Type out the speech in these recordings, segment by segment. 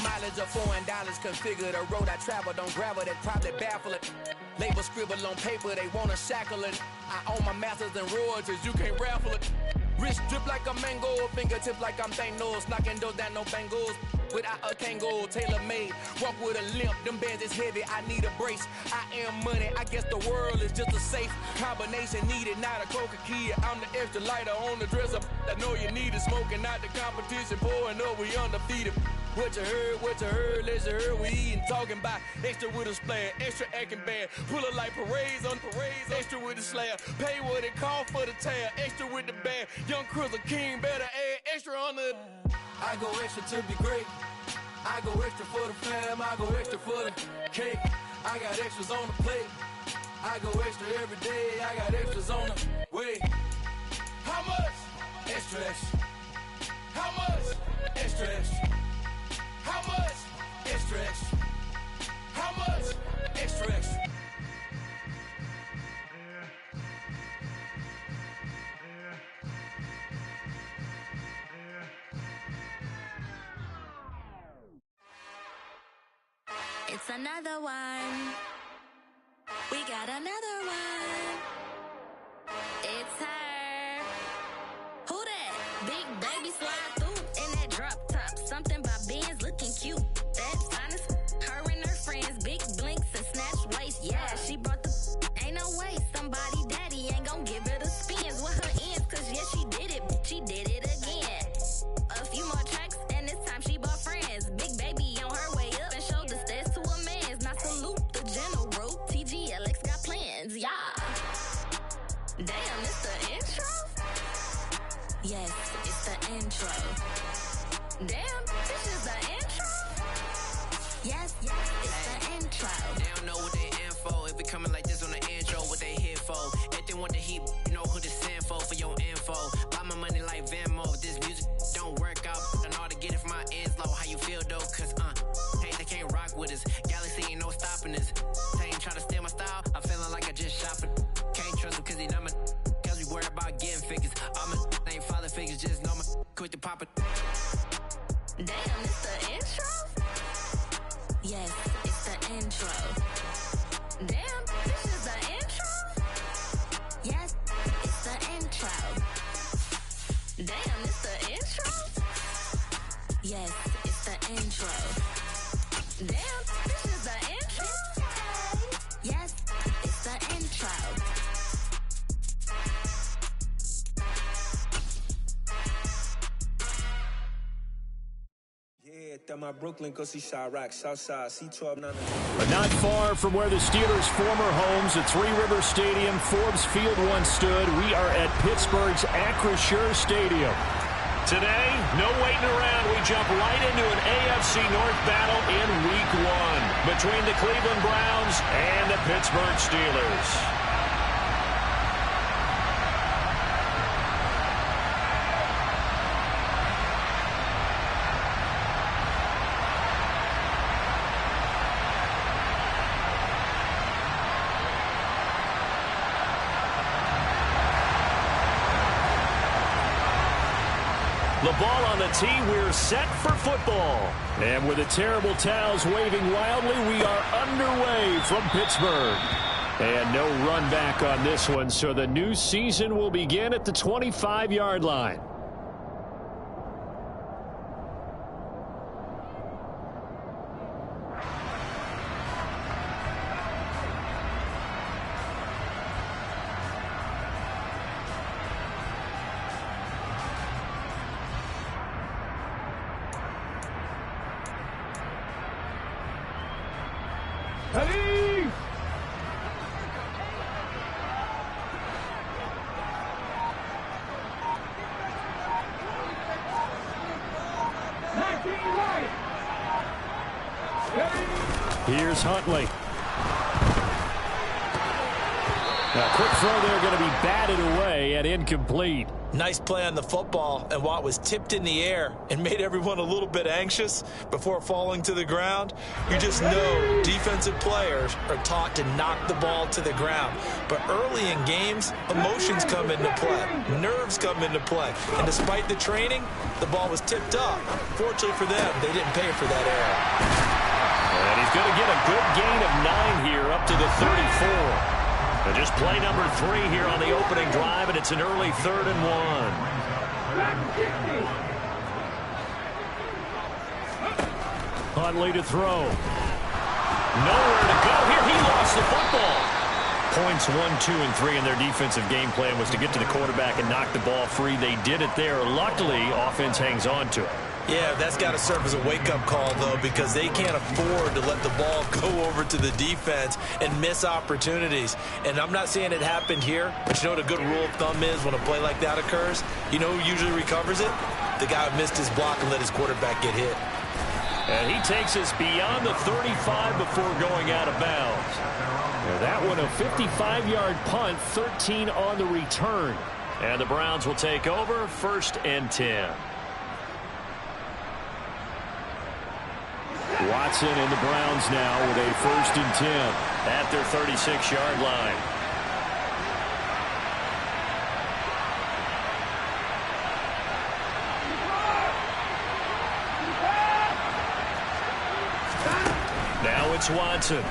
mileage of $4. Configure the road I travel, don't gravel, that probably baffle it. Label scribble on paper, they wanna shackle it. I own my masters and royalties, you can't raffle it. Wrist drip like a mango, fingertip like I'm Thanos, knocking those down, no bangles. Without a Kango, tailor-made, walk with a limp, them bands is heavy, I need a brace. I am money, I guess the world is just a safe combination needed, not a coca key. I'm the extra lighter on the dresser, I know you need it, smoking out the competition, pouring up, we undefeated. What you heard, let's hear we eatin', talking about extra with a splash, extra acting bad, pull it like parades on parades, extra with the slab, pay what it cost for the tab, extra with the band, young Chris a king, better add extra on the. I go extra to be great, I go extra for the fam, I go extra for the cake, I got extras on the plate, I go extra every day, I got extras on the way. How much? Extra, extra. How much? Extra, extra. How much? Extra, extra. How much? Extra, extra. It's another one. We got another one. It's her. Who that? Big baby slide through in that drop top. Something about Benz looking cute. That's honest. Her and her friends, big blinks and snatch waist. Yeah, she brought the. Ain't no way somebody daddy ain't gon' give her the spins with her ends. Cause yeah, she did it. She did it again. A few more tracks and this time she bought friends. Big baby on her way up and showed the stairs to a man's. Now salute the general. TGLX got plans, yeah. Damn, it's the intro? Yes, it's the intro. Damn, this is the intro? Yes, it's the intro. They don't know what they in for. If we coming like this on the intro, what they here for? If they want the heat, you know who to send for your info. Buy my money like Venmo. This music don't work out. I know how to get it from my ends low. How you feel though? Cause hey, they can't rock with us. Galaxy ain't no stopping us. They ain't try to steal my style. I'm feeling like I just shopping. Can't trust him cause he numb it. Cause we worried about getting figures. All my ain't father figures, just know my quit the pop it. Damn, it's the intro? Yes, it's the intro. Damn, this is the intro? Yes, it's the intro. Damn, it's the intro? Yes, it's the intro. Damn, this is the intro? Yes, it's the intro. Yeah, that my Brooklyn, go see Chirac, Southside, C12, 9. But not far from where the Steelers' former homes at Three River Stadium, Forbes Field once stood, we are at Pittsburgh's Acrisure Stadium. Today, no waiting around. We jump right into an AFC North battle in Week 1 between the Cleveland Browns and the Pittsburgh Steelers. The ball on the tee, we're set for football. And with the terrible towels waving wildly, we are underway from Pittsburgh. And no run back on this one, so the new season will begin at the 25-yard line. Here's Huntley. Now, quick throw there going to be batted away and incomplete. Nice play on the football, and while it was tipped in the air and made everyone a little bit anxious before falling to the ground, you just know defensive players are taught to knock the ball to the ground. But early in games, emotions come into play, nerves come into play, and despite the training, the ball was tipped up. Fortunately for them, they didn't pay for that error. And he's going to get a good gain of 9 here up to the 34. And just play number 3 here on the opening drive, and it's an early 3rd and 1. Huntley to throw. Nowhere to go here. He lost the football. Points 1, 2, and 3 in their defensive game plan was to get to the quarterback and knock the ball free. They did it there. Luckily, offense hangs on to it. Yeah, that's got to serve as a wake-up call, though, because they can't afford to let the ball go over to the defense and miss opportunities. And I'm not saying it happened here, but you know what a good rule of thumb is when a play like that occurs? You know who usually recovers it? The guy who missed his block and let his quarterback get hit. And he takes us beyond the 35 before going out of bounds. And that one a 55-yard punt, 13 on the return. And the Browns will take over, 1st and 10. Watson and the Browns now with a 1st and 10 at their 36-yard line. Now it's Watson.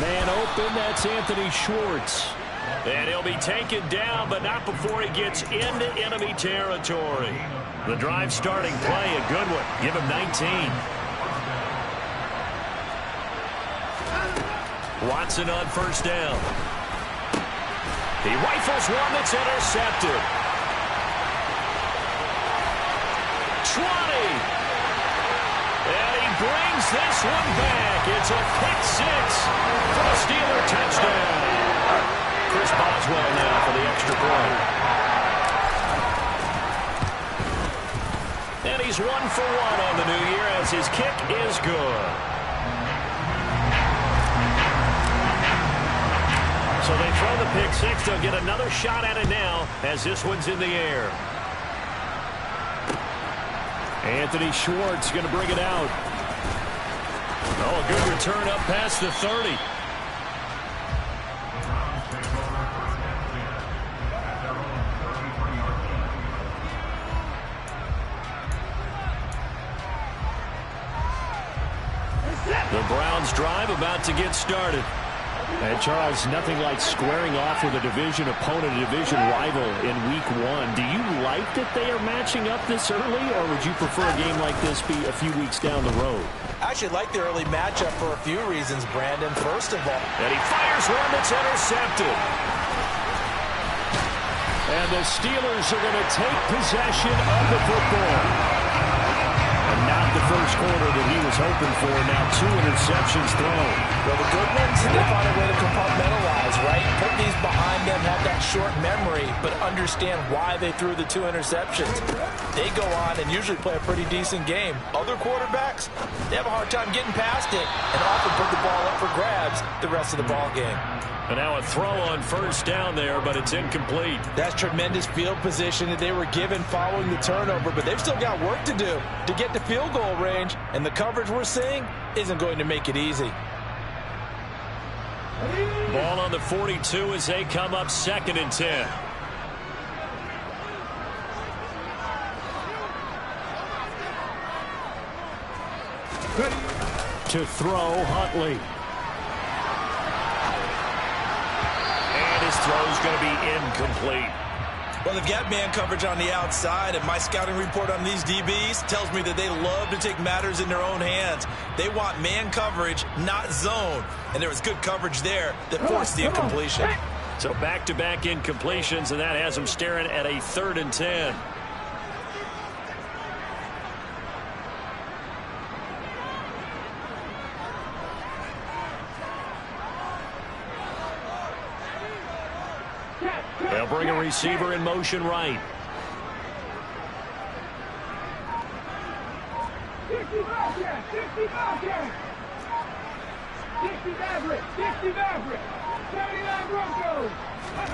Man open, that's Anthony Schwartz. And he'll be taken down, but not before he gets into enemy territory. The drive starting play, a good one. Give him 19. Watson on 1st down. He rifles one that's intercepted. 20. And he brings this one back. It's a pick 6 for the Steeler touchdown. Chris Boswell now for the extra point. And he's 1 for 1 on the new year as his kick is good. So they throw the pick 6. They'll get another shot at it now as this one's in the air. Anthony Schwartz going to bring it out. Oh, a good return up past the 30. The Browns drive about to get started. And Charles, nothing like squaring off with a division opponent, a division rival in week 1. Do you like that they are matching up this early, or would you prefer a game like this be a few weeks down the road? I actually like the early matchup for a few reasons, Brandon. First of all, and he fires one that's intercepted. And the Steelers are going to take possession of the football. And not the first quarter that he was hoping for. Now 2 interceptions thrown. Well, the good ones, they find a way to compartmentalize, right? Put these behind them, have that short memory, but understand why they threw the 2 interceptions. They go on and usually play a pretty decent game. Other quarterbacks, they have a hard time getting past it and often put the ball up for grabs the rest of the ball game. And now a throw on 1st down there, but it's incomplete. That's tremendous field position that they were given following the turnover, but they've still got work to do to get to field goal range, and the coverage we're seeing isn't going to make it easy. Ball on the 42 as they come up 2nd and 10. To throw, Huntley. And his throw's going to be incomplete. Well, they've got man coverage on the outside, and my scouting report on these DBs tells me that they love to take matters in their own hands. They want man coverage, not zone. And there was good coverage there that forced the incompletion. So back-to-back incompletions, and that has them staring at a 3rd and 10. They'll bring a receiver in motion right.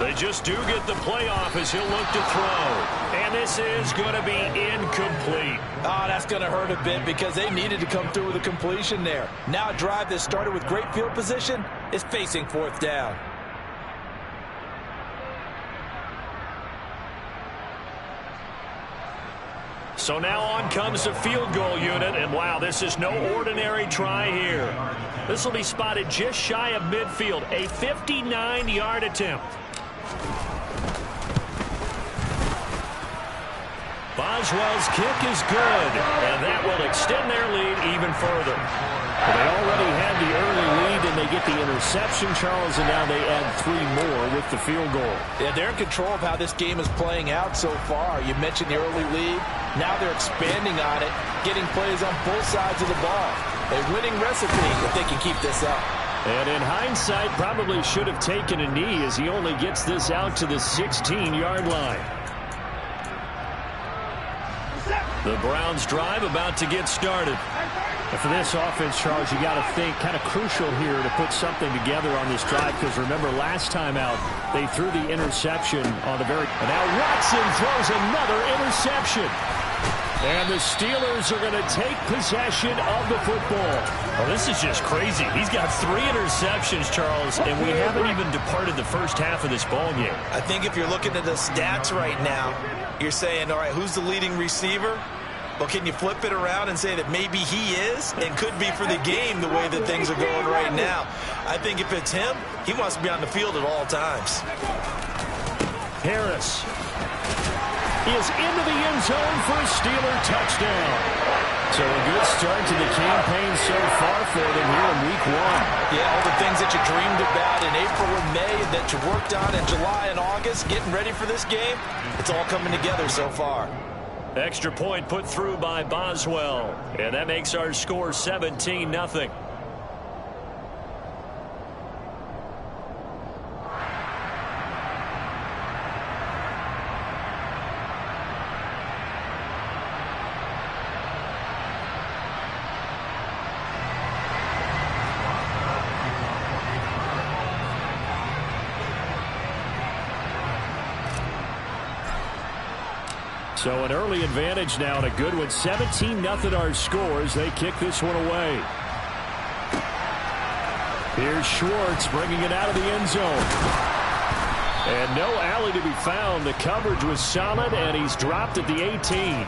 They just do get the playoff as he'll look to throw. And this is going to be incomplete. Oh, that's going to hurt a bit because they needed to come through with a completion there. Now a drive that started with great field position is facing fourth down. So now on comes the field goal unit, and wow, this is no ordinary try here. This will be spotted just shy of midfield, a 59-yard attempt. Boswell's kick is good, and that will extend their lead even further. Well, they already had the early lead, and they get the interception, Charles, and now they add 3 more with the field goal. Yeah, they're in control of how this game is playing out so far. You mentioned the early lead. Now they're expanding on it, getting plays on both sides of the ball. A winning recipe if they can keep this up. And in hindsight, probably should have taken a knee as he only gets this out to the 16-yard line. The Browns drive about to get started. And for this offense, Charles, you got to think kind of crucial here to put something together on this drive, because remember last time out they threw the interception on the very. And now Watson throws another interception. And the Steelers are going to take possession of the football. Well, this is just crazy. He's got 3 interceptions, Charles, and we haven't even departed the first half of this ball game. I think if you're looking at the stats right now, you're saying, all right, who's the leading receiver? Well, can you flip it around and say that maybe he is and could be for the game the way that things are going right now? I think if it's him, he wants to be on the field at all times. Harris is into the end zone for a Steeler touchdown. So a good start to the campaign so far for them here in week 1. Yeah, all the things that you dreamed about in April and May and that you worked on in July and August, getting ready for this game, it's all coming together so far. Extra point put through by Boswell, and that makes our score 17-0. So an early advantage now, and a good one. 17-0 our scores. They kick this one away. Here's Schwartz bringing it out of the end zone. And no alley to be found. The coverage was solid, and he's dropped at the 18.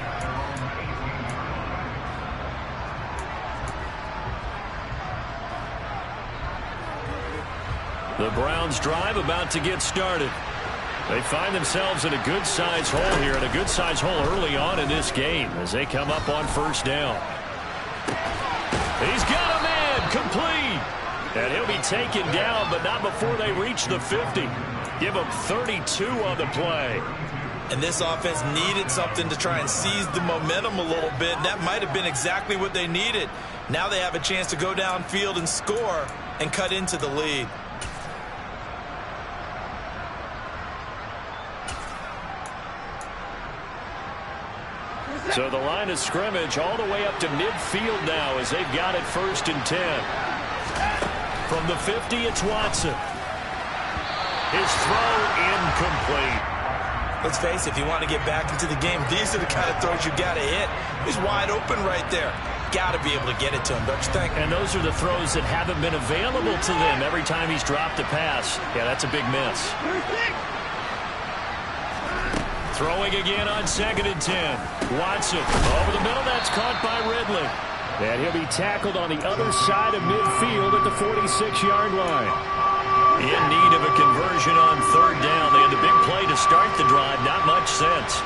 The Browns drive about to get started. They find themselves in a good-sized hole here, and a good-sized hole early on in this game as they come up on first down. He's got a man, complete. And he'll be taken down, but not before they reach the 50. Give him 32 on the play. And this offense needed something to try and seize the momentum a little bit. That might have been exactly what they needed. Now they have a chance to go downfield and score and cut into the lead. So the line of scrimmage all the way up to midfield now as they've got it 1st and 10. From the 50, it's Watson. His throw incomplete. Let's face it, if you want to get back into the game, these are the kind of throws you got to hit. He's wide open right there. Got to be able to get it to him, don't you think? And those are the throws that haven't been available to them every time he's dropped a pass. Yeah, that's a big miss. Throwing again on 2nd and 10. Watson over the middle. That's caught by Ridley. And he'll be tackled on the other side of midfield at the 46-yard line. In need of a conversion on 3rd down. They had the big play to start the drive. Not much sense.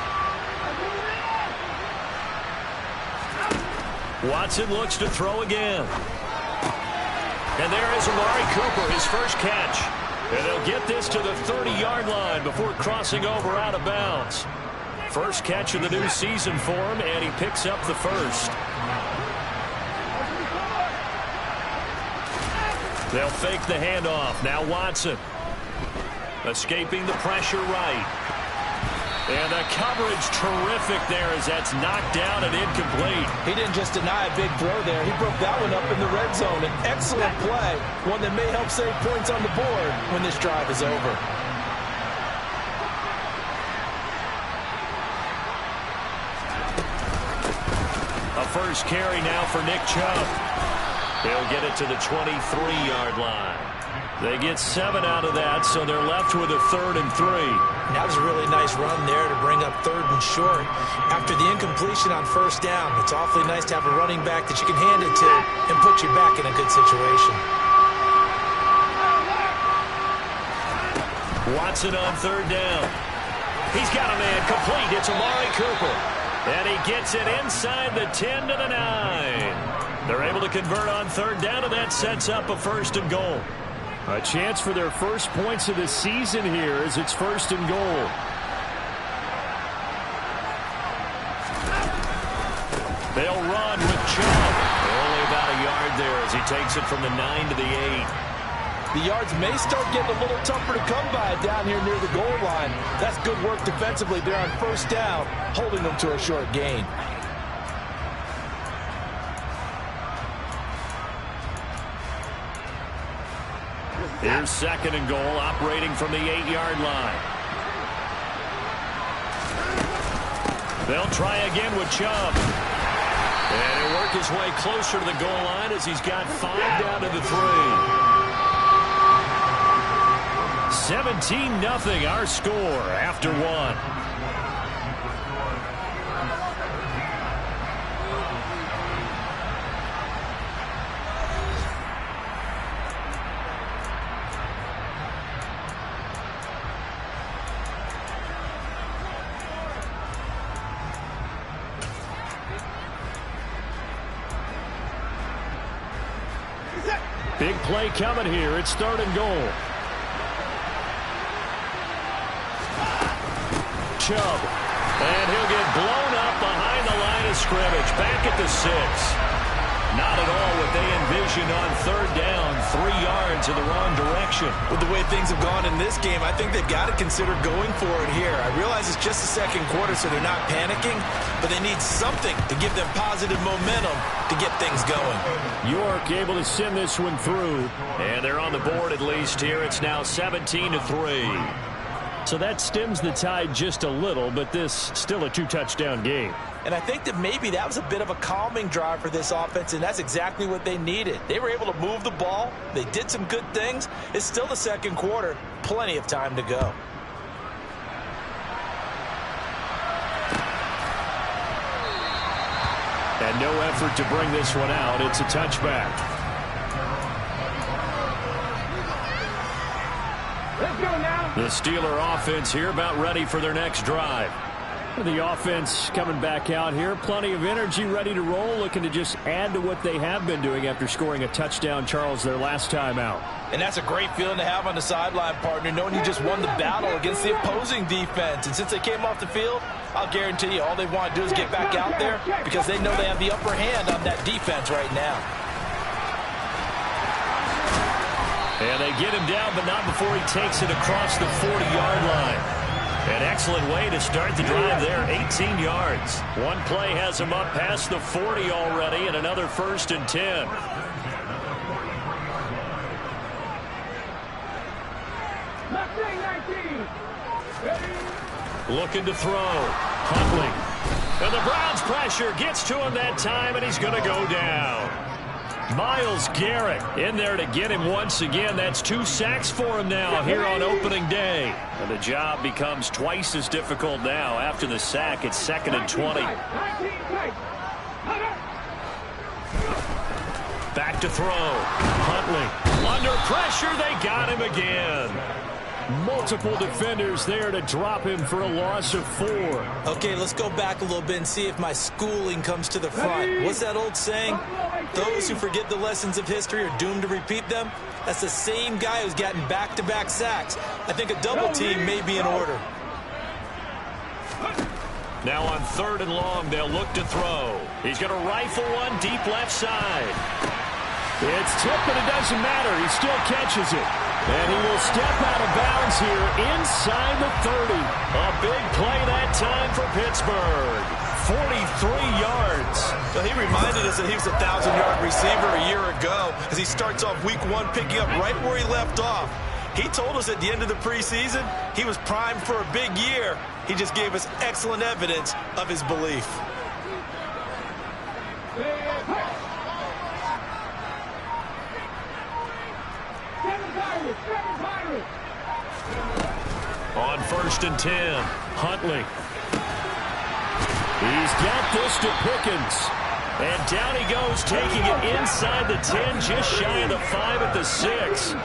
Watson looks to throw again. And there is Amari Cooper, his first catch. And they'll get this to the 30-yard line before crossing over out of bounds. First catch of the new season for him, and he picks up the first. They'll fake the handoff. Now Watson. Escaping the pressure right. And the coverage terrific there as that's knocked down and incomplete. He didn't just deny a big throw there. He broke that one up in the red zone. An excellent play, one that may help save points on the board when this drive is over. A first carry now for Nick Chubb. He'll get it to the 23-yard line. They get 7 out of that, so they're left with a 3rd and 3. That was a really nice run there to bring up 3rd and short. After the incompletion on first down, it's awfully nice to have a running back that you can hand it to and put you back in a good situation. Watson on 3rd down. He's got a man complete. It's Amari Cooper. And he gets it inside the 10 to the 9. They're able to convert on 3rd down, and that sets up a 1st and goal. A chance for their first points of the season here as it's 1st and goal. They'll run with Chubb. Only about a yard there as he takes it from the 9 to the 8. The yards may start getting a little tougher to come by down here near the goal line. That's good work defensively there on first down, holding them to a short gain. Here's 2nd and goal, operating from the 8-yard line. They'll try again with Chubb. And he'll work his way closer to the goal line as he's got 5 down to the 3. 17-0 our score after 1. Big play coming here. It's 3rd and goal. Chubb. And he'll get blown up behind the line of scrimmage. Back at the 6. Not at all what they envisioned on 3rd down. 3 yards in the wrong direction. With the way things have gone in this game, I think they've got to consider going for it here. I realize it's just the 2nd quarter, so they're not panicking, but they need something to give them positive momentum to get things going. York able to send this one through, and they're on the board at least here. It's now 17-3. So that stems the tide just a little, but this still a 2-touchdown game. And I think that maybe that was a bit of a calming drive for this offense, and that's exactly what they needed. They were able to move the ball. They did some good things. It's still the 2nd quarter. Plenty of time to go. And no effort to bring this one out. It's a touchback. Let's go now. The Steeler offense here about ready for their next drive. The offense coming back out here. Plenty of energy, ready to roll, looking to just add to what they have been doing after scoring a touchdown, Charles, their last time out. And that's a great feeling to have on the sideline, partner, knowing you just won the battle against the opposing defense. And since they came off the field, I'll guarantee you all they want to do is get back out there because they know they have the upper hand on that defense right now. And they get him down, but not before he takes it across the 40-yard line. An excellent way to start the drive there, 18 yards. One play has him up past the 40 already, and another 1st and 10. Looking to throw. Huntley. And the Browns pressure gets to him that time, and he's going to go down. Myles Garrett in there to get him once again. That's 2 sacks for him now here on opening day. And the job becomes twice as difficult now after the sack. It's 2nd and 20. Back to throw. Huntley. Under pressure, they got him again. Multiple defenders there to drop him for a loss of 4. Okay, let's go back a little bit and see if my schooling comes to the front. What's that old saying? Those who forget the lessons of history are doomed to repeat them. That's the same guy who's gotten back-to-back sacks. I think a double team may be in order. Now on 3rd and long, they'll look to throw. He's going to rifle one deep left side. It's tipped, but it doesn't matter. He still catches it. And he will step out of bounds gains here inside the 30. A big play that time for Pittsburgh. 43 yards. So he reminded us that he was a 1,000-yard receiver a year ago as he starts off week 1 picking up right where he left off. He told us at the end of the preseason he was primed for a big year. He just gave us excellent evidence of his belief. On 1st and 10, Huntley. He's got this to Pickens. And down he goes, taking it inside the 10, just shy of the 5 at the 6.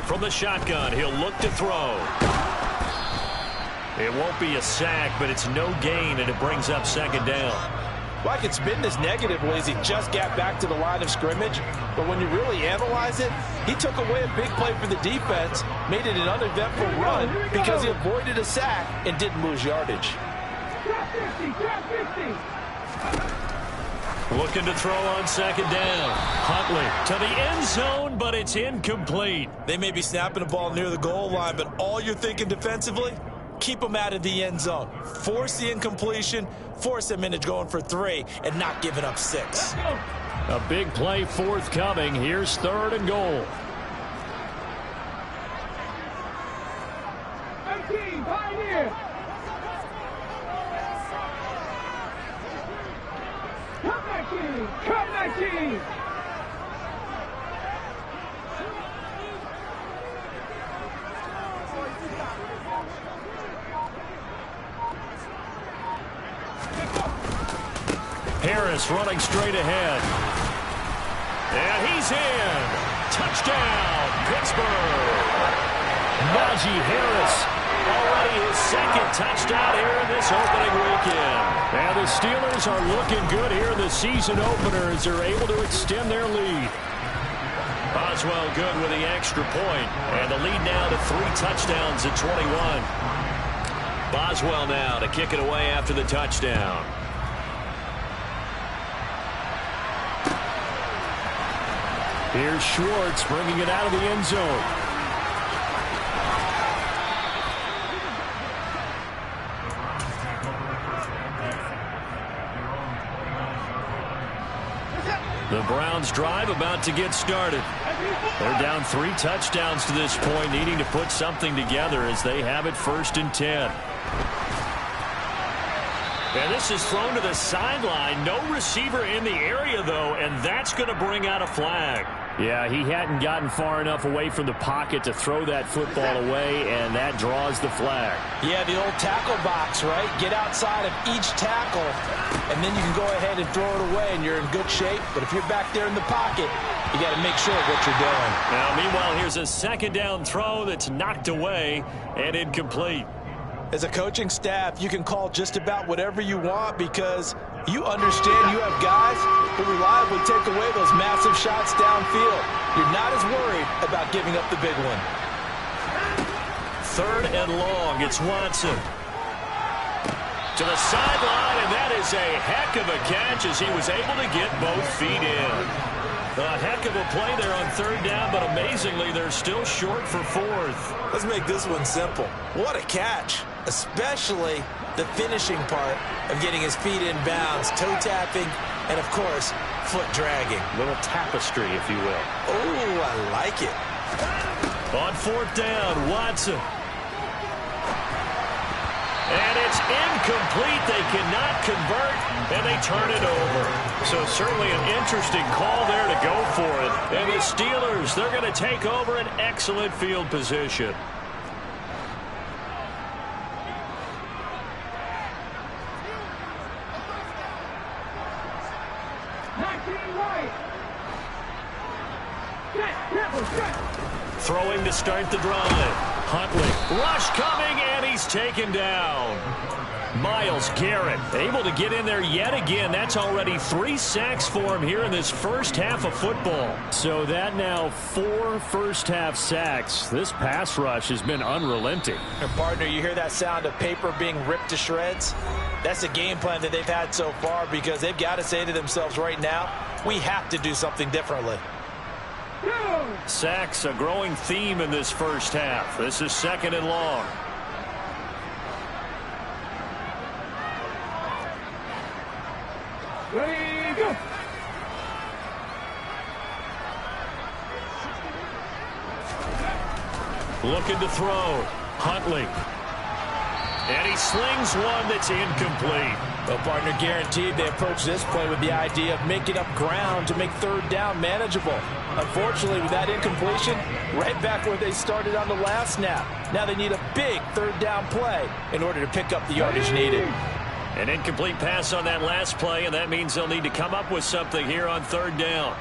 From the shotgun, he'll look to throw. It won't be a sack, but it's no gain, and it brings up 2nd down. Well, I could spin this negatively as he just got back to the line of scrimmage. But when you really analyze it, he took away a big play for the defense, made it an uneventful run because he avoided a sack and didn't lose yardage. Looking to throw on 2nd down. Huntley to the end zone, but it's incomplete. They may be snapping the ball near the goal line, but all you're thinking defensively, keep them out of the end zone. Force the incompletion, force them into going for 3, and not giving up 6. A big play forthcoming. Here's 3rd and goal. Come back in! Harris running straight ahead. And he's in. Touchdown, Pittsburgh. Najee Harris, already his 2nd touchdown here in this opening weekend. And the Steelers are looking good here in the season opener as they're able to extend their lead. Boswell good with the extra point. And the lead now to 3 touchdowns at 21. Boswell now to kick it away after the touchdown. Here's Schwartz bringing it out of the end zone. The Browns drive about to get started. They're down 3 touchdowns to this point, needing to put something together as they have it 1st and 10. And this is thrown to the sideline. No receiver in the area, though, and that's going to bring out a flag. Yeah, he hadn't gotten far enough away from the pocket to throw that football away, and that draws the flag. Yeah, the old tackle box, right? Get outside of each tackle, and then you can go ahead and throw it away, and you're in good shape. But if you're back there in the pocket, you got to make sure of what you're doing. Now, meanwhile, here's a 2nd down throw that's knocked away and incomplete. As a coaching staff, you can call just about whatever you want because you understand you have guys who reliably take away those massive shots downfield. You're not as worried about giving up the big one. 3rd and long. It's Watson. To the sideline, and that is a heck of a catch as he was able to get both feet in. A heck of a play there on 3rd down, but amazingly, they're still short for 4th. Let's make this one simple. What a catch, especially the finishing part of getting his feet in bounds, toe tapping, and, of course, foot dragging. Little tapestry, if you will. Oh, I like it. On 4th down, Watson. And it's incomplete. They cannot convert, and they turn it over. So certainly an interesting call there to go for it. And the Steelers, they're going to take over an excellent field position. Throwing to start the drive. Huntley, rush coming, and he's taken down. Myles Garrett able to get in there yet again. That's already 3 sacks for him here in this first half of football. So that now 4 first-half sacks. This pass rush has been unrelenting. And partner, you hear that sound of paper being ripped to shreds? That's the game plan that they've had so far, because they've got to say to themselves right now, we have to do something differently. Sacks, a growing theme in this first half. This is 2nd and long. Ready, go. Looking to throw. Huntley. And he slings one that's incomplete. Well, partner, guaranteed they approach this play with the idea of making up ground to make 3rd down manageable. Unfortunately, with that incompletion, right back where they started on the last snap. Now they need a big 3rd down play in order to pick up the yardage needed. An incomplete pass on that last play, and that means they'll need to come up with something here on 3rd down.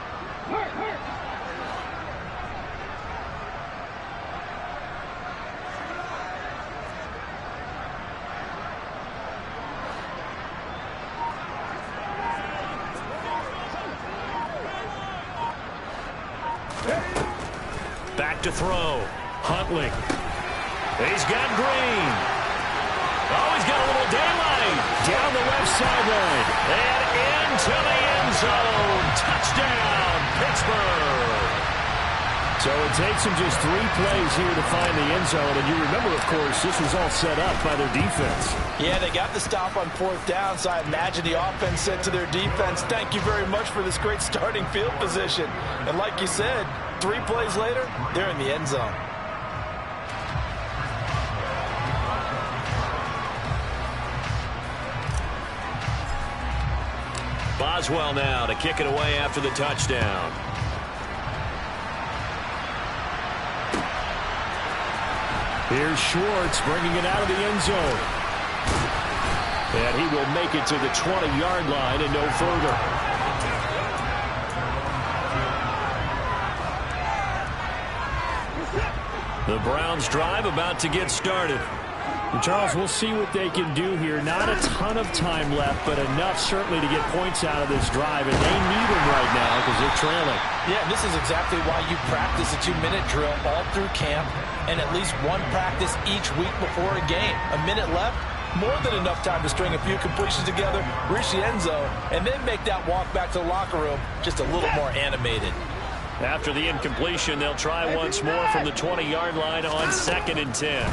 Back to throw. Huntley. He's got Green. Oh, he's got a little daylight. Down the left sideline. And into the end zone. Touchdown, Pittsburgh. So it takes them just 3 plays here to find the end zone. And you remember, of course, this was all set up by their defense. Yeah, they got the stop on 4th down, so I imagine the offense said to their defense, thank you very much for this great starting field position. And like you said, 3 plays later, they're in the end zone. Boswell now to kick it away after the touchdown. Here's Schwartz bringing it out of the end zone. And he will make it to the 20-yard line and no further. The Browns drive about to get started. And Charles, we'll see what they can do here. Not a ton of time left, but enough certainly to get points out of this drive. And they need them right now because they're trailing. Yeah, and this is exactly why you practice a 2-minute drill all through camp and at least one practice each week before a game. A minute left, more than enough time to string a few completions together, reach the end zone, and then make that walk back to the locker room just a little more animated. After the incompletion, they'll try once more from the 20-yard line on 2nd and 10.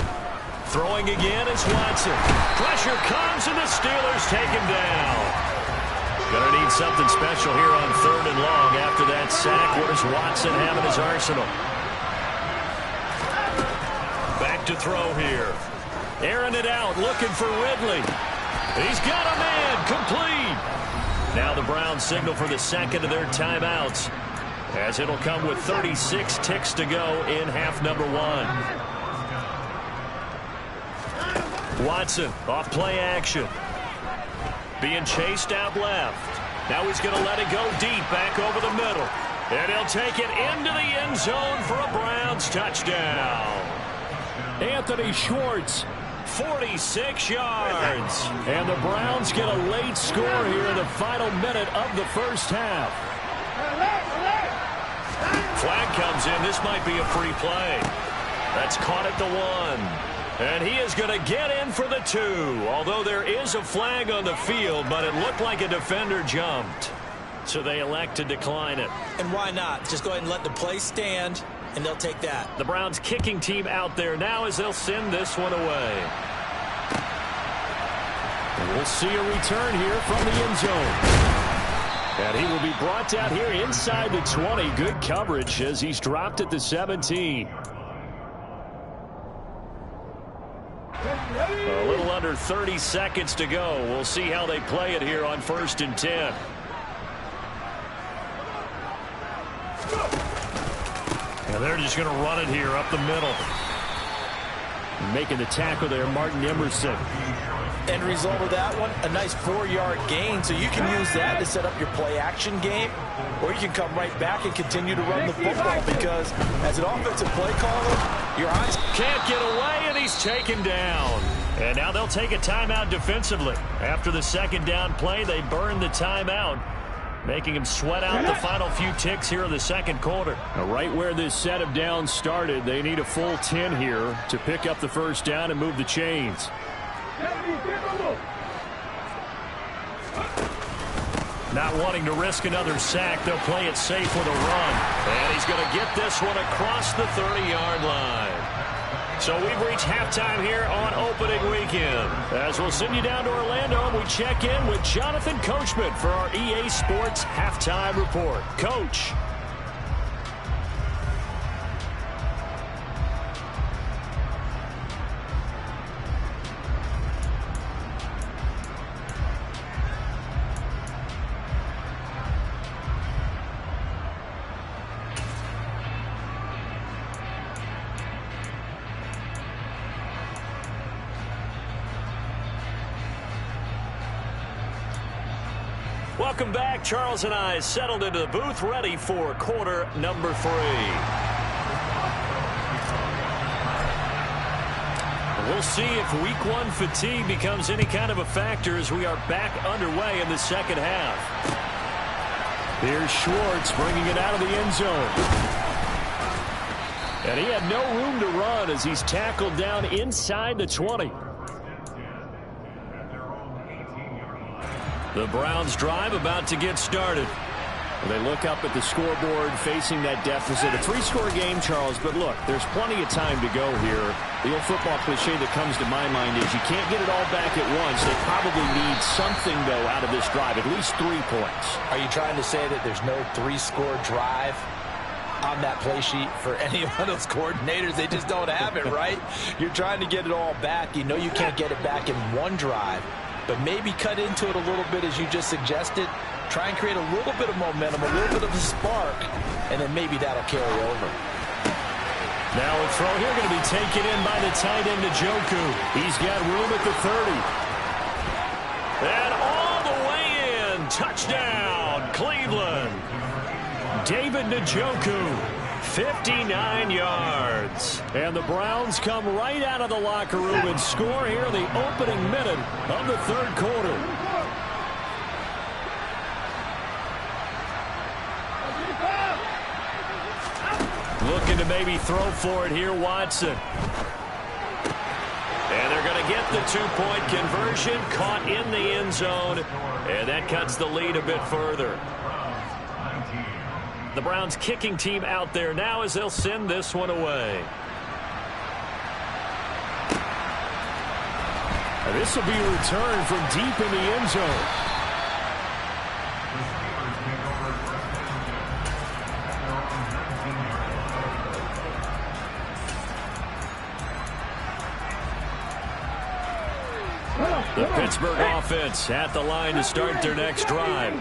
Throwing again is Watson. Pressure comes, and the Steelers take him down. Gonna need something special here on 3rd and long after that sack. What does Watson have in his arsenal? Back to throw here. Airing it out, looking for Ridley. He's got a man, complete. Now the Browns signal for the 2nd of their timeouts, as it'll come with 36 ticks to go in half number 1. Watson off play action. Being chased out left. Now he's going to let it go deep back over the middle. And he'll take it into the end zone for a Browns touchdown. Anthony Schwartz, 46 yards. And the Browns get a late score here in the final minute of the first half. Flag comes in. This might be a free play. That's caught at the 1. And he is going to get in for the 2. Although there is a flag on the field, but it looked like a defender jumped. So they elect to decline it. And why not? Just go ahead and let the play stand, and they'll take that. The Browns kicking team out there now as they'll send this one away. And we'll see a return here from the end zone. And he will be brought down here inside the 20. Good coverage as he's dropped at the 17. A little under 30 seconds to go. We'll see how they play it here on 1st and 10. And they're just going to run it here up the middle. Making the tackle there, Martin Emerson. End result of that one, a nice 4-yard gain. So you can use that to set up your play action game, or you can come right back and continue to run the football, because as an offensive play caller, your eyes can't get away, and he's taken down. And now they'll take a timeout defensively. After the 2nd down play, they burn the timeout, making him sweat out the final few ticks here in the 2nd quarter. Now, right where this set of downs started, they need a full 10 here to pick up the 1st down and move the chains. Not wanting to risk another sack, they'll play it safe with a run. And he's going to get this one across the 30-yard line. So we've reached halftime here on opening weekend. As we'll send you down to Orlando, and we check in with Jonathan Coachman for our EA Sports Halftime Report. Coach. Welcome back. Charles and I settled into the booth, ready for quarter number 3. We'll see if week 1 fatigue becomes any kind of a factor as we are back underway in the second half. Here's Schwartz bringing it out of the end zone. And he had no room to run as he's tackled down inside the 20. The Browns drive about to get started. They look up at the scoreboard facing that deficit. A 3-score game, Charles, but look, there's plenty of time to go here. The old football cliche that comes to my mind is you can't get it all back at once. They probably need something, though, out of this drive, at least 3 points. Are you trying to say that there's no 3-score drive on that play sheet for any one of those coordinators? They just don't have it, right? You're trying to get it all back. You know you can't get it back in one drive. But maybe cut into it a little bit as you just suggested. Try and create a little bit of momentum, a little bit of a spark, and then maybe that'll carry over. Now a throw here going to be taken in by the tight end, Njoku. He's got room at the 30. And all the way in. Touchdown, Cleveland. David Njoku. 59 yards. And the Browns come right out of the locker room and score here in the opening minute of the third quarter. Looking to maybe throw for it here, Watson. And they're going to get the 2-point conversion, caught in the end zone, and that cuts the lead a bit further. The Browns kicking team out there now as they'll send this one away. And this will be returned from deep in the end zone. The Pittsburgh offense at the line to start their next drive.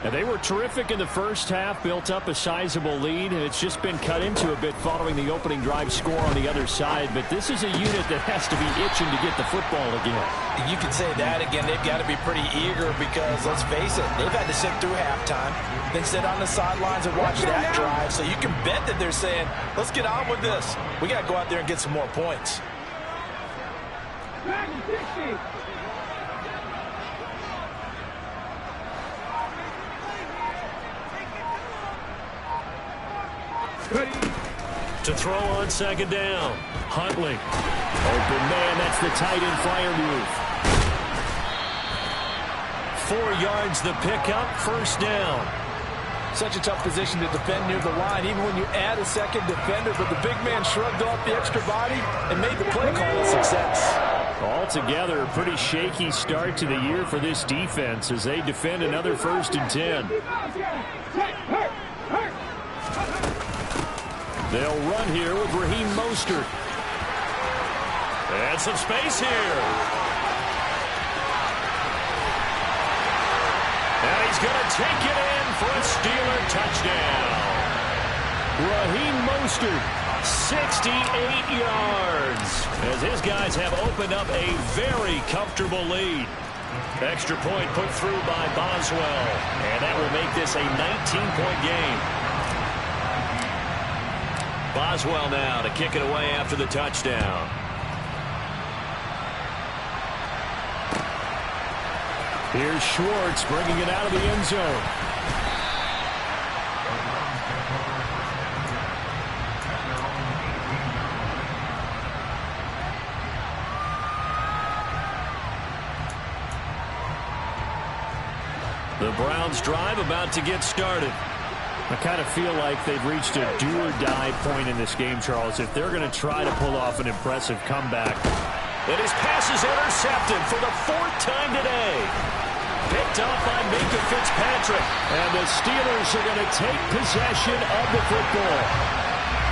And they were terrific in the first half, built up a sizable lead, and it's just been cut into a bit following the opening drive score on the other side. But this is a unit that has to be itching to get the football again. You can say that again. They've got to be pretty eager because, let's face it, they've had to sit through halftime, then sit on the sidelines and watch that drive. So you can bet that they're saying, let's get on with this. We got to go out there and get some more points. To throw on second down. Huntley. Open man, that's the tight end flyer move. 4 yards the pickup, first down. Such a tough position to defend near the line, even when you add a second defender, but the big man shrugged off the extra body and made the play call a success. Altogether, a pretty shaky start to the year for this defense as they defend another 1st and 10. They'll run here with Raheem Mostert. And some space here. And he's going to take it in for a Steeler touchdown. Raheem Mostert, 68 yards. As his guys have opened up a very comfortable lead. Extra point put through by Boswell. And that will make this a 19-point game. Boswell now to kick it away after the touchdown. Here's Schwartz bringing it out of the end zone. The Browns drive about to get started. I kind of feel like they've reached a do-or-die point in this game, Charles, if they're going to try to pull off an impressive comeback. And his pass is intercepted for the 4th time today. Picked up by Minka Fitzpatrick. And the Steelers are going to take possession of the football.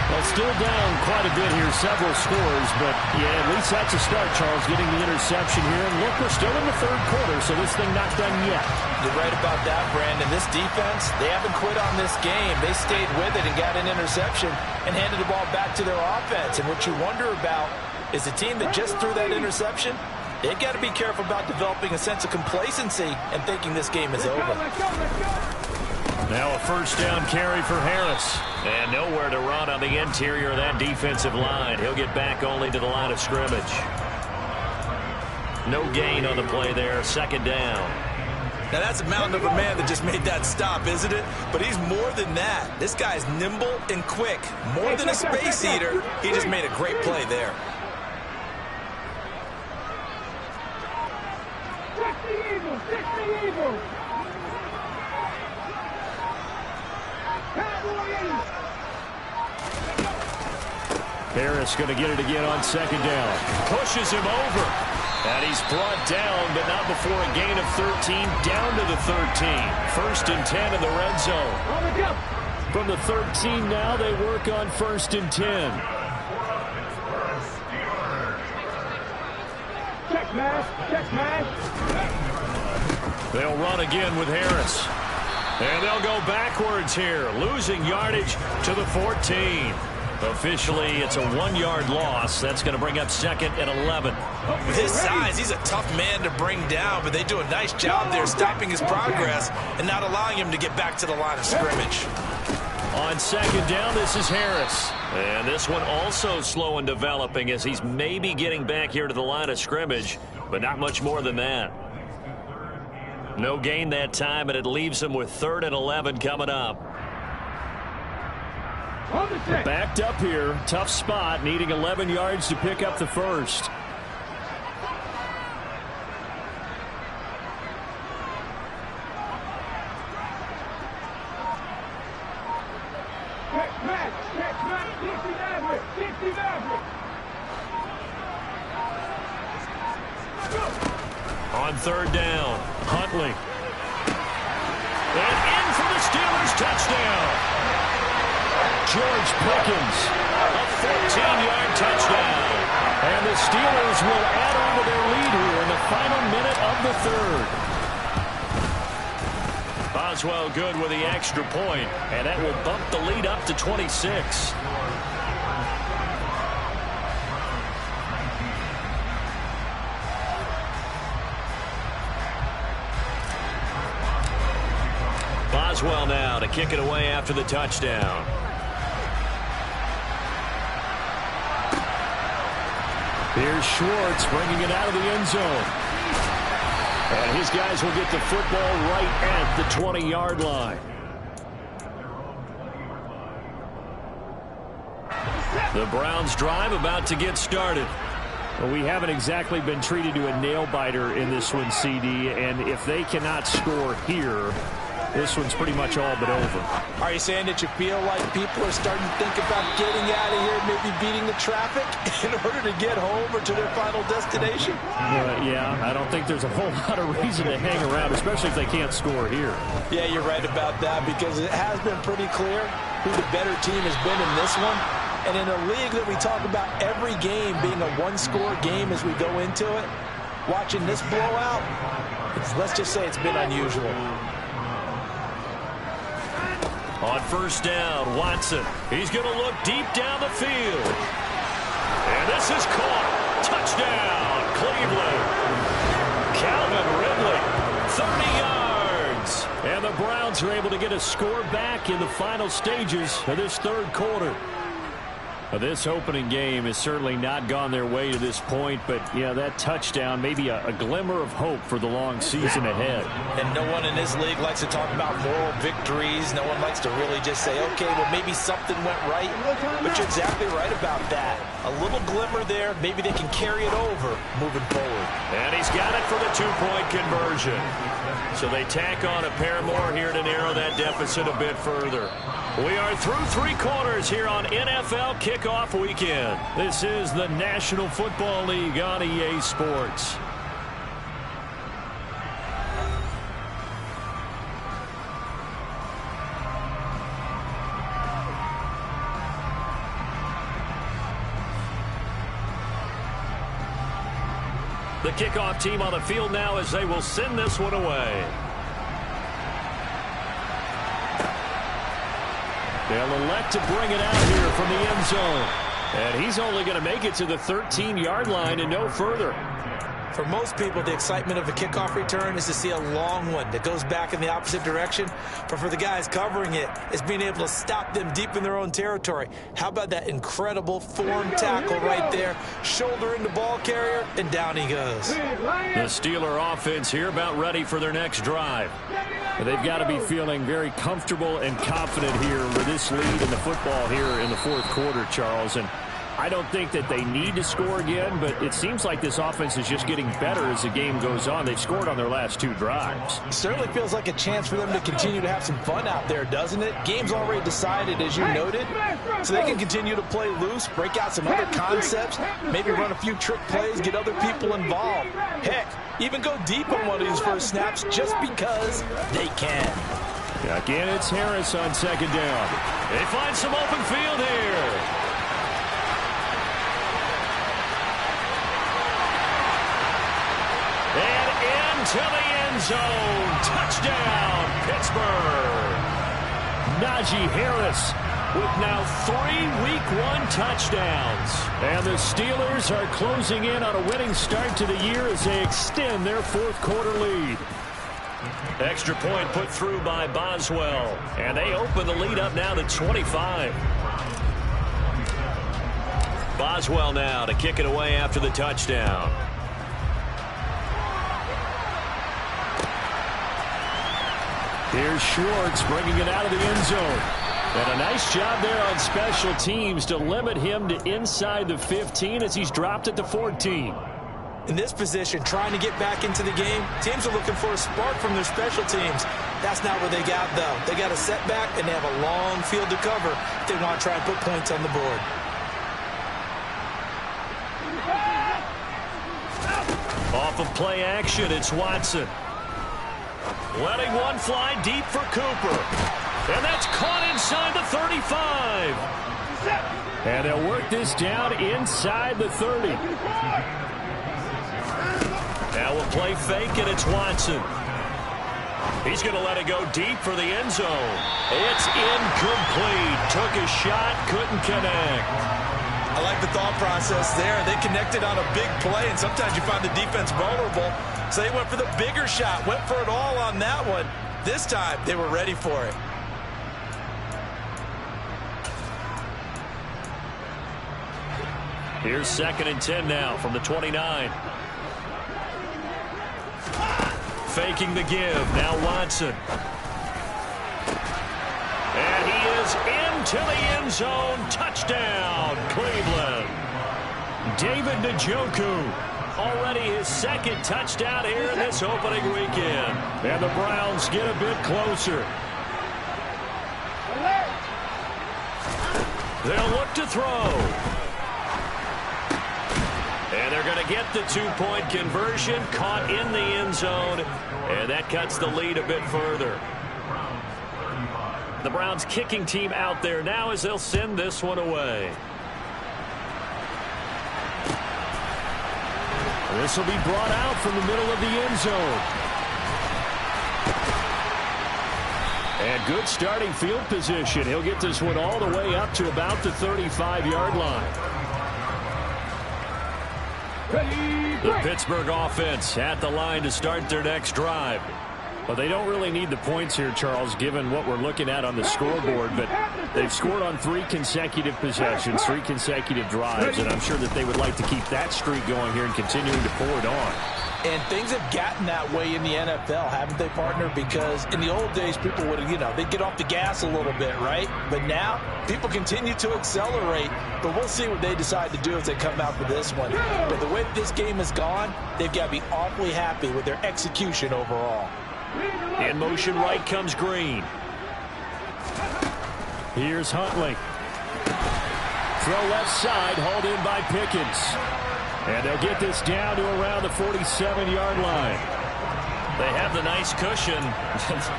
Well, still down quite a bit here, several scores, but yeah, at least that's a start, Charles, getting the interception here. And look, we're still in the 3rd quarter, so this thing not done yet. You're right about that, Brandon. This defense, they haven't quit on this game. They stayed with it and got an interception and handed the ball back to their offense. And what you wonder about is the team that just threw that interception, they've got to be careful about developing a sense of complacency and thinking this game is over. Now a 1st down carry for Harris. And nowhere to run on the interior of that defensive line. He'll get back only to the line of scrimmage. No gain on the play there. 2nd down. Now that's a mountain of a man that just made that stop, isn't it? But he's more than that. This guy's nimble and quick. More than a space eater. He just made a great play there. Check the Eagles! Check the Eagles! Harris going to get it again on 2nd down. Pushes him over. And he's brought down, but not before a gain of 13, down to the 13. 1st and 10 in the red zone. From the 13 now, they work on 1st and 10. Check, man. Check, man. They'll run again with Harris. And they'll go backwards here, losing yardage to the 14. Officially, it's a 1-yard loss. That's going to bring up 2nd and 11. With his size, he's a tough man to bring down, but they do a nice job there stopping his progress and not allowing him to get back to the line of scrimmage. On 2nd down, this is Harris. And this one also slow in developing as he's maybe getting back here to the line of scrimmage, but not much more than that. No gain that time, and it leaves him with 3rd and 11 coming up. Backed up here. Tough spot. Needing 11 yards to pick up the 1st. On 3rd down, Huntley. And in for the Steelers touchdown. George Pickens, a 14-yard touchdown. And the Steelers will add on to their lead here in the final minute of the 3rd. Boswell good with the extra point, and that will bump the lead up to 26. Boswell now to kick it away after the touchdown. Here's Schwartz bringing it out of the end zone. And his guys will get the football right at the 20-yard line. The Browns drive about to get started. Well, we haven't exactly been treated to a nail-biter in this one, CD, and if they cannot score here, this one's pretty much all but over. Are you saying that you feel like people are starting to think about getting out of here, maybe beating the traffic in order to get home or to their final destination? Yeah, I don't think there's a whole lot of reason to hang around, especially if they can't score here. Yeah, you're right about that, because it has been pretty clear who the better team has been in this one. And in a league that we talk about every game being a one-score game as we go into it, watching this blowout, let's just say it's been unusual. On 1st down, Watson. He's going to look deep down the field. And this is caught. Touchdown, Cleveland. Calvin Ridley, 30 yards. And the Browns are able to get a score back in the final stages of this 3rd quarter. Well, this opening game has certainly not gone their way to this point, but, yeah, that touchdown, maybe a glimmer of hope for the long season ahead. And no one in this league likes to talk about moral victories. No one likes to really just say, okay, well, maybe something went right. But you're exactly right about that. A little glimmer there. Maybe they can carry it over moving forward. And he's got it for the two-point conversion. So they tack on a pair more here to narrow that deficit a bit further. We are through three quarters here on NFL Kickoff Weekend. This is the National Football League on EA Sports. The kickoff team on the field now as they will send this one away. They'll elect to bring it out here from the end zone. And he's only going to make it to the 13-yard line and no further. For most people, the excitement of a kickoff return is to see a long one that goes back in the opposite direction. But for the guys covering it, it's being able to stop them deep in their own territory. How about that incredible form tackle right there? Shoulder in the ball carrier, and down he goes. The Steeler offense here about ready for their next drive. They've got to be feeling very comfortable and confident here with this lead in the football here in the fourth quarter, Charles. And I don't think that they need to score again, but it seems like this offense is just getting better as the game goes on. They've scored on their last two drives. It certainly feels like a chance for them to continue to have some fun out there, doesn't it? Game's already decided, as you noted, so they can continue to play loose, break out some other concepts, maybe run a few trick plays, get other people involved. Heck, even go deep on one of these first snaps just because they can. Again, it's Harris on second down. They find some open field here. And into the end zone. Touchdown, Pittsburgh. Najee Harris with now 3 Week 1 touchdowns. And the Steelers are closing in on a winning start to the year as they extend their fourth quarter lead. Extra point put through by Boswell. And they open the lead up now to 25. Boswell now to kick it away after the touchdown. Here's Schwartz bringing it out of the end zone. And a nice job there on special teams to limit him to inside the 15 as he's dropped at the 14. In this position, trying to get back into the game, teams are looking for a spark from their special teams. That's not what they got, though. They got a setback, and they have a long field to cover if they want to try and put points on the board. Off of play action, it's Watson. Letting one fly deep for Cooper. And that's caught inside the 35. And they'll work this down inside the 30. Now we'll play fake, and it's Watson. He's going to let it go deep for the end zone. It's incomplete. Took a shot, couldn't connect. I like the thought process there. They connected on a big play, and sometimes you find the defense vulnerable. So they went for the bigger shot, went for it all on that one. This time, they were ready for it. Here's 2nd and 10 now from the 29. Faking the give. Now Watson. And he is into the end zone. Touchdown, Cleveland. David Njoku. Already his 2nd touchdown here in this opening weekend. And the Browns get a bit closer. They'll look to throw. And they're going to get the 2-point conversion, caught in the end zone, and that cuts the lead a bit further. The Browns kicking team out there now as they'll send this one away. This will be brought out from the middle of the end zone. And good starting field position. He'll get this one all the way up to about the 35-yard line. The Pittsburgh offense at the line to start their next drive. Well, they don't really need the points here, Charles, given what we're looking at on the scoreboard, but they've scored on 3 consecutive possessions, 3 consecutive drives, and I'm sure that they would like to keep that streak going here and continuing to pour it on. And things have gotten that way in the NFL, haven't they, partner? Because in the old days, people would, they'd get off the gas a little bit, right? But now, people continue to accelerate. But we'll see what they decide to do as they come out for this one. But the way this game has gone, they've got to be awfully happy with their execution overall. In motion right comes Green. Here's Huntley. Throw left side, hauled in by Pickens. And they'll get this down to around the 47-yard line. They have the nice cushion.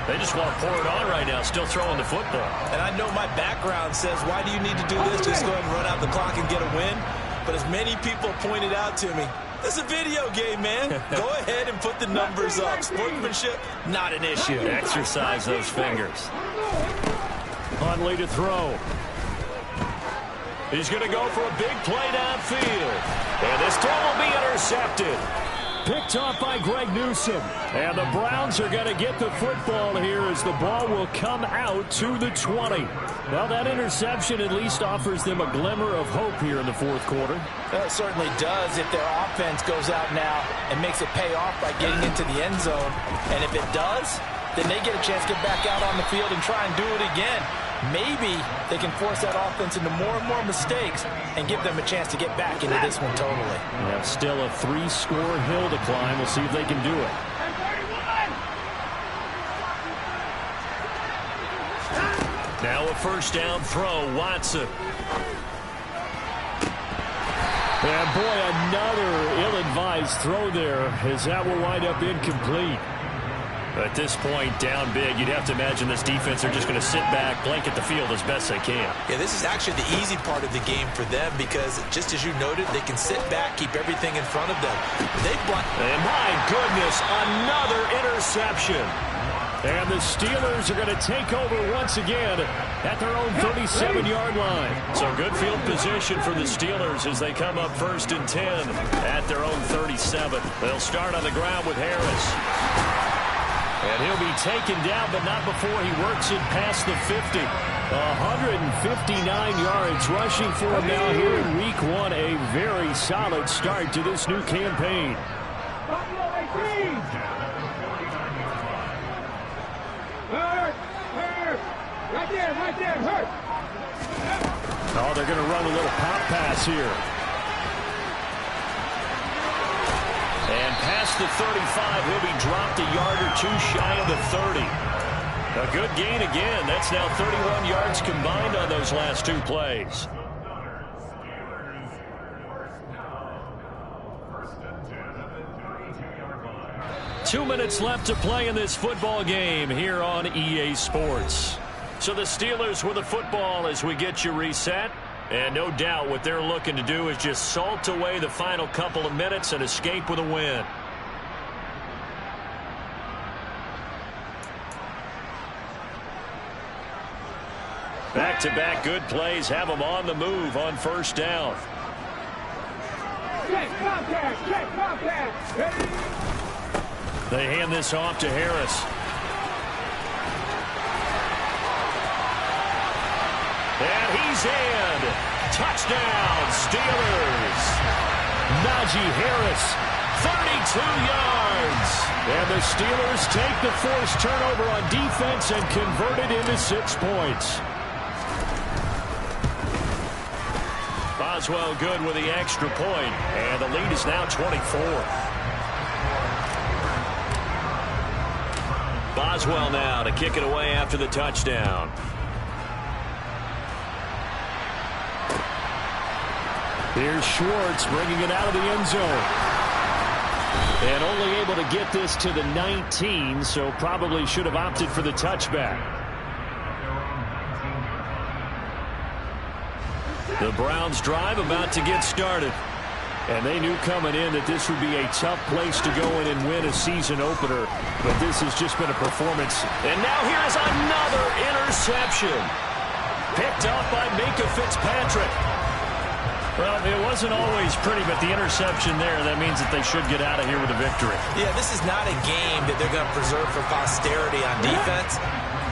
They just want to pour it on right now, still throwing the football. And I know my background says, why do you need to do this? Just go ahead and run out the clock and get a win. But as many people pointed out to me, it's a video game, man. Go ahead and put the numbers up. Sportsmanship, not an issue. Exercise those fingers. Huntley to throw. He's going to go for a big play downfield. And this throw will be intercepted. Picked off by Greg Newsome. And the Browns are going to get the football here as the ball will come out to the 20. Well, that interception at least offers them a glimmer of hope here in the fourth quarter. Well, it certainly does if their offense goes out now and makes it pay off by getting into the end zone. And if it does, then they get a chance to get back out on the field and try and do it again. Maybe they can force that offense into more and more mistakes and give them a chance to get back into this one totally. Yeah, still a 3-score hill to climb. We'll see if they can do it. Now a first down throw, Watson. And boy, another ill-advised throw there as that will wind up incomplete. At this point, down big, you'd have to imagine this defense are just going to sit back, blanket the field as best they can. Yeah, this is actually the easy part of the game for them because, just as you noted, they can sit back, keep everything in front of them. And my goodness, another interception. And the Steelers are going to take over once again at their own 37-yard line. So good field position for the Steelers as they come up 1st and 10 at their own 37. They'll start on the ground with Harris. And he'll be taken down, but not before he works it past the 50. 159 yards rushing for him now here in week 1. A very solid start to this new campaign. Right there, hurt. Oh, they're going to run a little pop pass here. And past the 35, he'll be dropped a yard or 2 shy of the 30. A good gain again. That's now 31 yards combined on those last 2 plays. Two minutes left to play in this football game here on EA Sports. So the Steelers with the football as we get you reset. And no doubt what they're looking to do is just salt away the final couple of minutes and escape with a win. Back-to-back good plays have them on the move on first down. Check contact. They hand this off to Harris. And he's in. Touchdown, Steelers. Najee Harris, 32 yards. And the Steelers take the forced turnover on defense and convert it into 6 points. Boswell good with the extra point. And the lead is now 24. Boswell now to kick it away after the touchdown. Here's Schwartz bringing it out of the end zone. And only able to get this to the 19, so probably should have opted for the touchback. The Browns drive about to get started. And they knew coming in that this would be a tough place to go in and win a season opener. But this has just been a performance. And now here's another interception. Picked up by Minka Fitzpatrick. Well, it wasn't always pretty, but the interception there, that means that they should get out of here with a victory. Yeah, this is not a game that they're going to preserve for posterity on defense,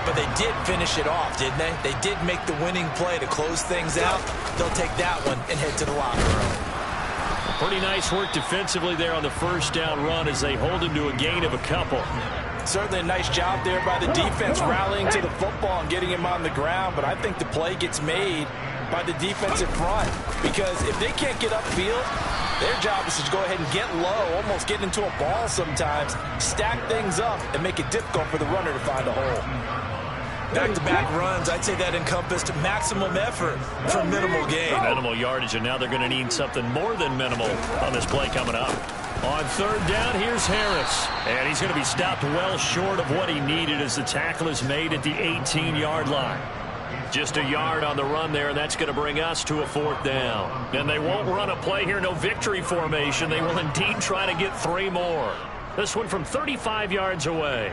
but they did finish it off, didn't they? They did make the winning play to close things out. They'll take that one and head to the locker room. Pretty nice work defensively there on the first down run as they hold him to a gain of a couple. Certainly a nice job there by the defense rallying to the football and getting him on the ground, but I think the play gets made by the defensive front, because if they can't get upfield, their job is to go ahead and get low, almost get into a ball sometimes, stack things up, and make it difficult for the runner to find a hole. Back-to-back runs, I'd say that encompassed maximum effort for minimal gain. Minimal yardage, and now they're going to need something more than minimal on this play coming up. On third down, here's Harris. And he's going to be stopped well short of what he needed as the tackle is made at the 18-yard line. Just a yard on the run there, and that's going to bring us to a fourth down. And they won't run a play here, no victory formation. They will indeed try to get 3 more. This one from 35 yards away.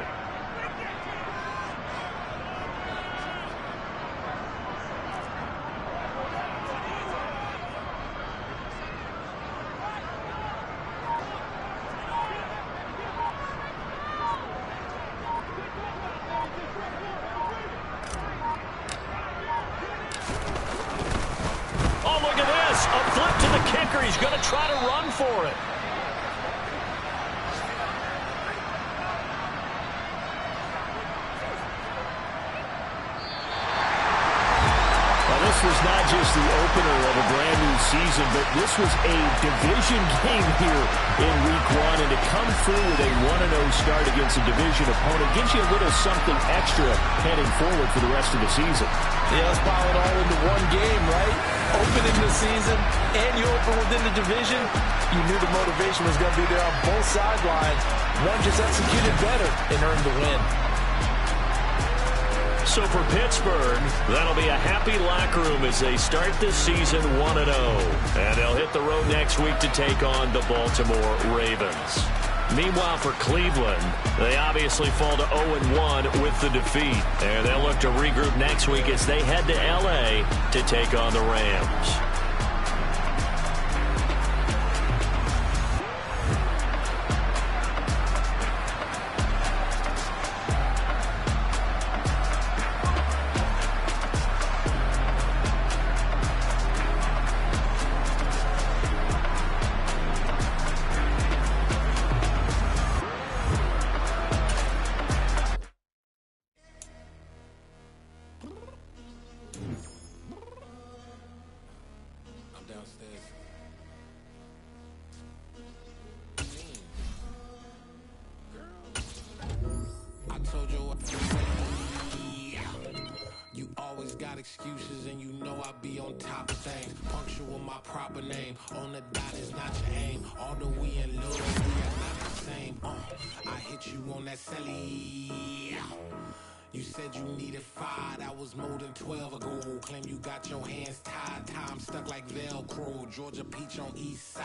He's going to try to run for it. Well, this was not just the opener of a brand new season, but this was a division game here in week 1. And to come through with a 1-0 start against a division opponent gives you a little something extra heading forward for the rest of the season. Yeah, let's pile it all into one game, right? Opening the season, and you open within the division. You knew the motivation was going to be there on both sidelines. One just executed better and earned the win. So for Pittsburgh, that'll be a happy locker room as they start this season 1-0. And they'll hit the road next week to take on the Baltimore Ravens. Meanwhile, for Cleveland, they obviously fall to 0-1 with the defeat. And they'll look to regroup next week as they head to L.A. to take on the Rams. Excuses and you know I be on top of things. Punctual my proper name. On the dot is not your aim. Although we in love, we are not the same. I hit you on that celly. You said you needed 5. That was more than 12 ago. Claim you got your hands tied. Time stuck like Velcro. Georgia Peach on east side.